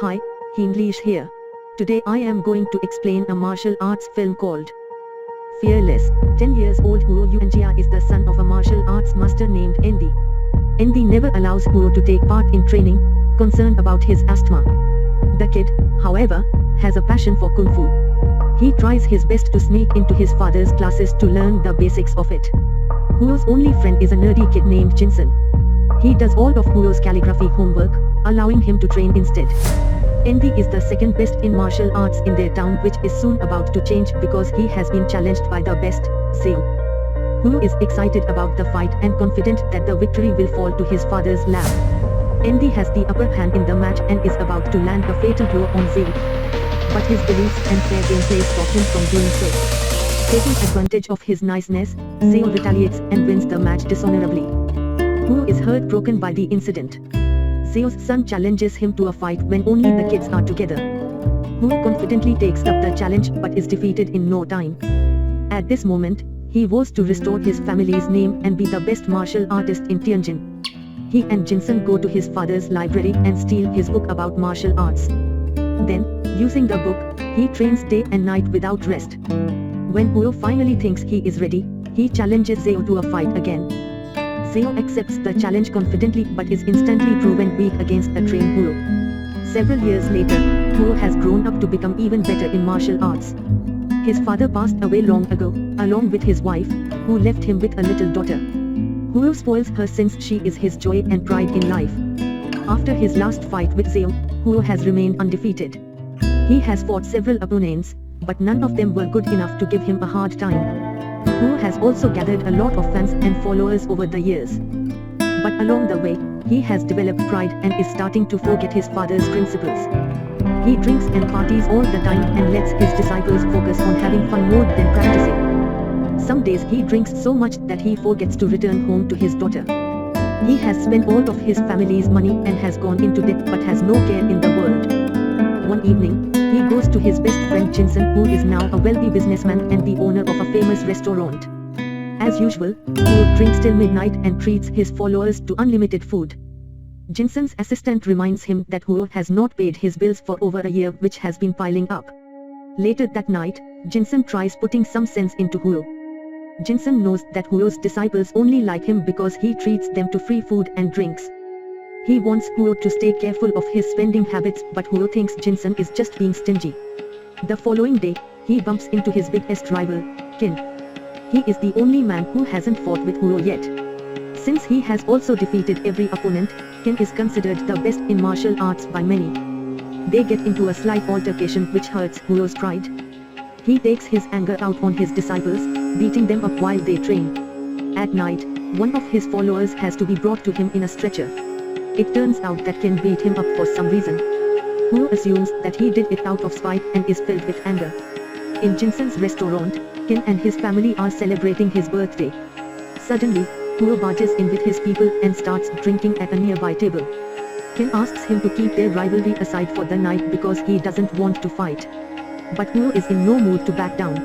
Hi, English here. Today I am going to explain a martial arts film called Fearless. 10 years old Huo Yuanjia is the son of a martial arts master named Endi. Endi never allows Huo to take part in training, concerned about his asthma. The kid, however, has a passion for Kung Fu. He tries his best to sneak into his father's classes to learn the basics of it. Huo's only friend is a nerdy kid named Jinsen. He does all of Huo's calligraphy homework, allowing him to train instead. Endi is the second best in martial arts in their town, which is soon about to change because he has been challenged by the best, Zhao. Huo is excited about the fight and confident that the victory will fall to his father's lap. Endi has the upper hand in the match and is about to land a fatal blow on Zhao. But his beliefs and fair gameplay stop him from doing so. Taking advantage of his niceness, Zhao retaliates and wins the match dishonorably. Huo is heartbroken by the incident. Zhao's son challenges him to a fight when only the kids are together. Huo confidently takes up the challenge but is defeated in no time. At this moment, he vows to restore his family's name and be the best martial artist in Tianjin. He and Jinsen go to his father's library and steal his book about martial arts. Then, using the book, he trains day and night without rest. When Huo finally thinks he is ready, he challenges Zhao to a fight again. Zhao accepts the challenge confidently but is instantly proven weak against a trained Huo. Several years later, Huo has grown up to become even better in martial arts. His father passed away long ago, along with his wife, who left him with a little daughter. Huo spoils her since she is his joy and pride in life. After his last fight with Zhao, Huo has remained undefeated. He has fought several opponents, but none of them were good enough to give him a hard time. Huo has also gathered a lot of fans and followers over the years. But along the way, he has developed pride and is starting to forget his father's principles. He drinks and parties all the time and lets his disciples focus on having fun more than practicing. Some days he drinks so much that he forgets to return home to his daughter. He has spent all of his family's money and has gone into debt but has no care in the world. One evening, he goes to his best friend Jinsen, who is now a wealthy businessman and the owner of a famous restaurant. As usual, Huo drinks till midnight and treats his followers to unlimited food. Jinsen's assistant reminds him that Huo has not paid his bills for over a year, which has been piling up. Later that night, Jinsen tries putting some sense into Huo. Jinsen knows that Huo's disciples only like him because he treats them to free food and drinks. He wants Huo to stay careful of his spending habits, but Huo thinks Jinsen is just being stingy. The following day, he bumps into his biggest rival, Qin. He is the only man who hasn't fought with Huo yet. Since he has also defeated every opponent, Qin is considered the best in martial arts by many. They get into a slight altercation which hurts Huo's pride. He takes his anger out on his disciples, beating them up while they train. At night, one of his followers has to be brought to him in a stretcher. It turns out that Qin beat him up for some reason. Huo assumes that he did it out of spite and is filled with anger. In Jinsen's restaurant, Qin and his family are celebrating his birthday. Suddenly, Huo barges in with his people and starts drinking at a nearby table. Qin asks him to keep their rivalry aside for the night because he doesn't want to fight. But Huo is in no mood to back down.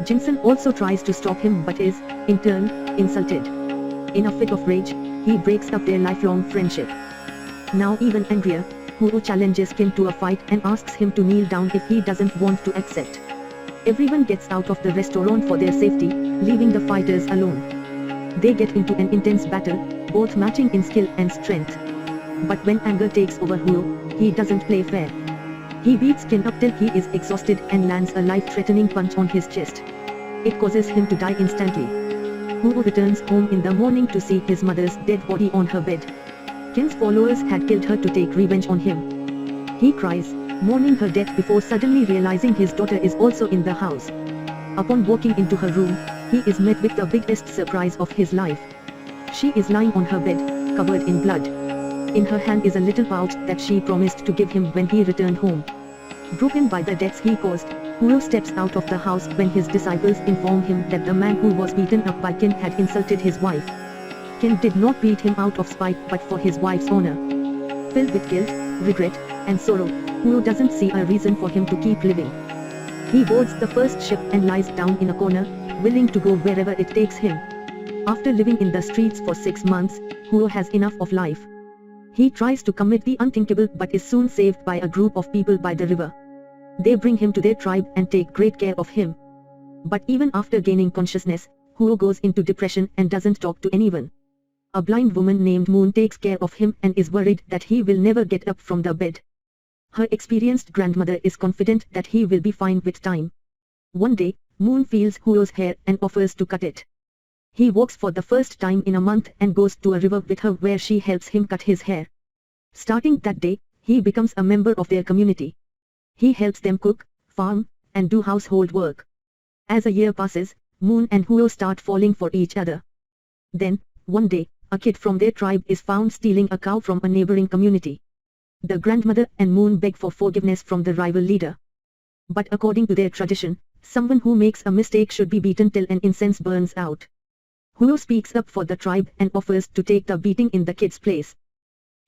Jinsen also tries to stop him but is, in turn, insulted. In a fit of rage, he breaks up their lifelong friendship. Now even angrier, Huo challenges Qin to a fight and asks him to kneel down if he doesn't want to accept. Everyone gets out of the restaurant for their safety, leaving the fighters alone. They get into an intense battle, both matching in skill and strength. But when anger takes over Huo, he doesn't play fair. He beats Qin up till he is exhausted and lands a life-threatening punch on his chest. It causes him to die instantly. Huo returns home in the morning to see his mother's dead body on her bed. Qin's followers had killed her to take revenge on him. He cries, mourning her death before suddenly realizing his daughter is also in the house. Upon walking into her room, he is met with the biggest surprise of his life. She is lying on her bed, covered in blood. In her hand is a little pouch that she promised to give him when he returned home. Broken by the deaths he caused, Huo steps out of the house when his disciples inform him that the man who was beaten up by Qin had insulted his wife. Qin did not beat him out of spite but for his wife's honor. Filled with guilt, regret, and sorrow, Huo doesn't see a reason for him to keep living. He boards the first ship and lies down in a corner, willing to go wherever it takes him. After living in the streets for 6 months, Huo has enough of life. He tries to commit the unthinkable but is soon saved by a group of people by the river. They bring him to their tribe and take great care of him. But even after gaining consciousness, Huo goes into depression and doesn't talk to anyone. A blind woman named Moon takes care of him and is worried that he will never get up from the bed. Her experienced grandmother is confident that he will be fine with time. One day, Moon feels Huo's hair and offers to cut it. He walks for the first time in a month and goes to a river with her where she helps him cut his hair. Starting that day, he becomes a member of their community. He helps them cook, farm, and do household work. As a year passes, Moon and Huo start falling for each other. Then, one day, a kid from their tribe is found stealing a cow from a neighboring community. The grandmother and Moon beg for forgiveness from the rival leader. But according to their tradition, someone who makes a mistake should be beaten till an incense burns out. Huo speaks up for the tribe and offers to take the beating in the kid's place.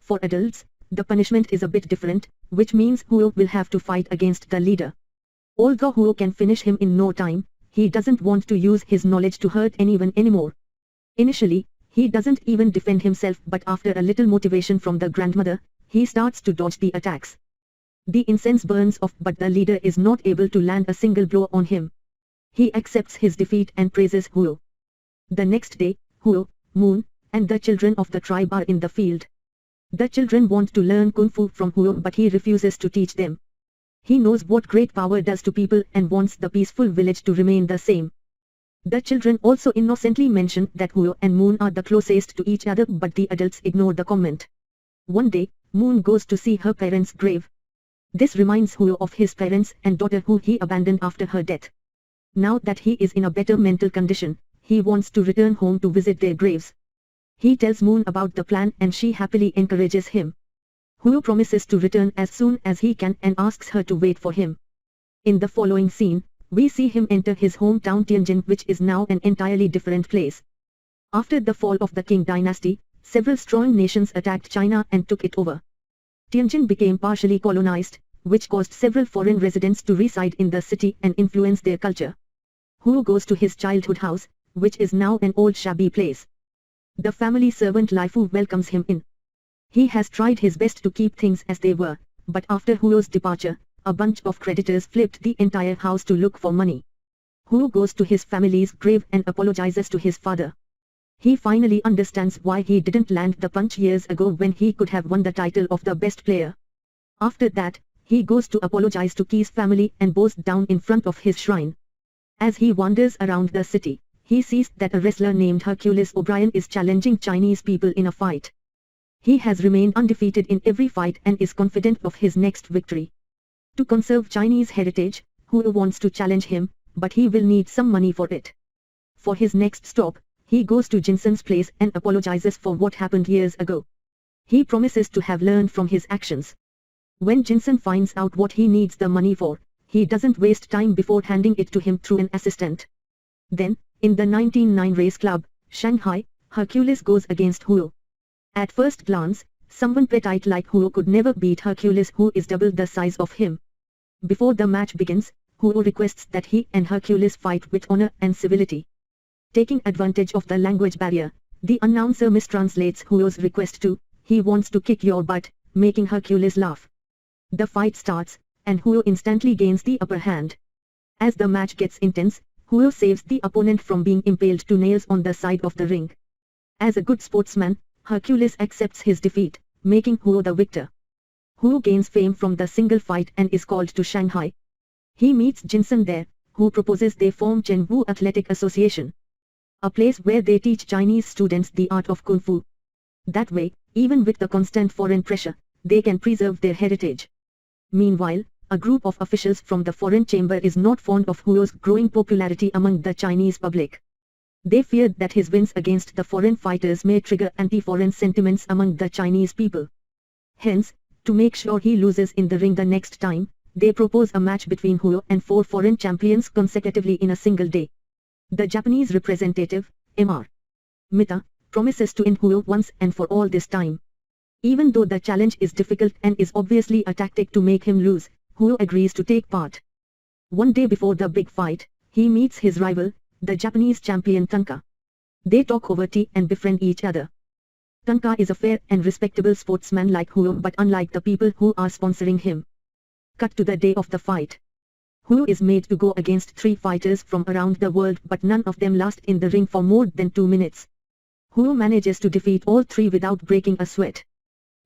For adults, the punishment is a bit different, which means Huo will have to fight against the leader. Although Huo can finish him in no time, he doesn't want to use his knowledge to hurt anyone anymore. Initially, he doesn't even defend himself, but after a little motivation from the grandmother, he starts to dodge the attacks. The incense burns off, but the leader is not able to land a single blow on him. He accepts his defeat and praises Huo. The next day, Huo, Moon, and the children of the tribe are in the field. The children want to learn Kung Fu from Huo, but he refuses to teach them. He knows what great power does to people and wants the peaceful village to remain the same. The children also innocently mention that Huo and Moon are the closest to each other, but the adults ignore the comment. One day, Moon goes to see her parents' grave. This reminds Huo of his parents and daughter who he abandoned after her death. Now that he is in a better mental condition, he wants to return home to visit their graves. He tells Moon about the plan and she happily encourages him. Huo promises to return as soon as he can and asks her to wait for him. In the following scene, we see him enter his hometown Tianjin, which is now an entirely different place. After the fall of the Qing dynasty, several strong nations attacked China and took it over. Tianjin became partially colonized, which caused several foreign residents to reside in the city and influence their culture. Huo goes to his childhood house, which is now an old shabby place. The family servant Lai Fu welcomes him in. He has tried his best to keep things as they were, but after Huo's departure, a bunch of creditors flipped the entire house to look for money. Huo goes to his family's grave and apologizes to his father. He finally understands why he didn't land the punch years ago when he could have won the title of the best player. After that, he goes to apologize to Ki's family and bows down in front of his shrine. As he wanders around the city, he sees that a wrestler named Hercules O'Brien is challenging Chinese people in a fight. He has remained undefeated in every fight and is confident of his next victory. To conserve Chinese heritage, Huo wants to challenge him, but he will need some money for it. For his next stop, he goes to Jinsen's place and apologizes for what happened years ago. He promises to have learned from his actions. When Jinsen finds out what he needs the money for, he doesn't waste time before handing it to him through an assistant. Then, in the 1909 race club, Shanghai, Hercules goes against Huo. At first glance, someone petite like Huo could never beat Hercules, who is double the size of him. Before the match begins, Huo requests that he and Hercules fight with honor and civility. Taking advantage of the language barrier, the announcer mistranslates Huo's request to, "He wants to kick your butt," making Hercules laugh. The fight starts, and Huo instantly gains the upper hand. As the match gets intense, Huo saves the opponent from being impaled to nails on the side of the ring. As a good sportsman, Hercules accepts his defeat, making Huo the victor. Huo gains fame from the single fight and is called to Shanghai. He meets Jinsen there, who proposes they form Chengwu Athletic Association, a place where they teach Chinese students the art of Kung Fu. That way, even with the constant foreign pressure, they can preserve their heritage. Meanwhile, a group of officials from the foreign chamber is not fond of Huo's growing popularity among the Chinese public. They feared that his wins against the foreign fighters may trigger anti-foreign sentiments among the Chinese people. Hence, to make sure he loses in the ring the next time, they propose a match between Huo and 4 foreign champions consecutively in a single day. The Japanese representative, Mr. Mita, promises to end Huo once and for all this time. Even though the challenge is difficult and is obviously a tactic to make him lose, Huo agrees to take part. One day before the big fight, he meets his rival, the Japanese champion Tanka. They talk over tea and befriend each other. Tanka is a fair and respectable sportsman like Huo, but unlike the people who are sponsoring him. Cut to the day of the fight. Huo is made to go against 3 fighters from around the world, but none of them last in the ring for more than 2 minutes. Huo manages to defeat all 3 without breaking a sweat.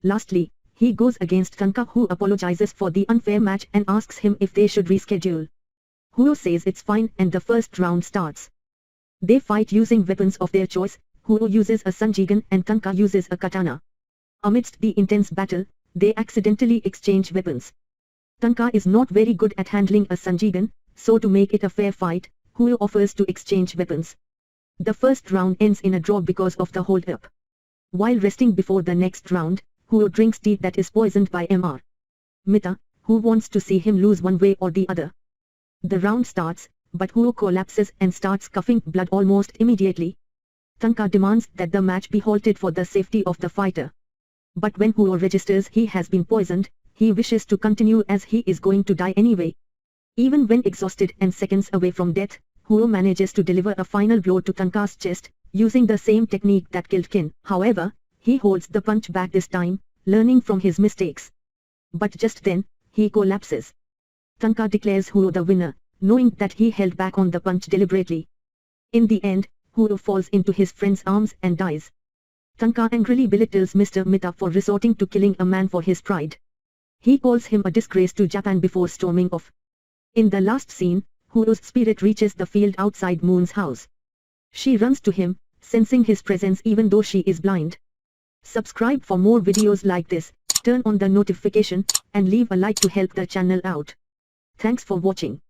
Lastly, he goes against Tanka, who apologizes for the unfair match and asks him if they should reschedule. Huo says it's fine and the first round starts. They fight using weapons of their choice. Huo uses a sanjigan and Tanka uses a katana. Amidst the intense battle, they accidentally exchange weapons. Tanka is not very good at handling a sanjigan, so to make it a fair fight, Huo offers to exchange weapons. The first round ends in a draw because of the hold-up. While resting before the next round, Huo drinks tea that is poisoned by Mr. Mita, who wants to see him lose one way or the other. The round starts, but Huo collapses and starts coughing blood almost immediately. Tanka demands that the match be halted for the safety of the fighter. But when Huo registers he has been poisoned, he wishes to continue as he is going to die anyway. Even when exhausted and seconds away from death, Huo manages to deliver a final blow to Tanka's chest, using the same technique that killed Qin. However, he holds the punch back this time, learning from his mistakes. But just then, he collapses. Tanka declares Huo the winner, knowing that he held back on the punch deliberately. In the end, Huo falls into his friend's arms and dies. Tanka angrily belittles Mr. Mita for resorting to killing a man for his pride. He calls him a disgrace to Japan before storming off. In the last scene, Huo's spirit reaches the field outside Moon's house. She runs to him, sensing his presence even though she is blind. Subscribe for more videos like this, turn on the notification, and leave a like to help the channel out. Thanks for watching.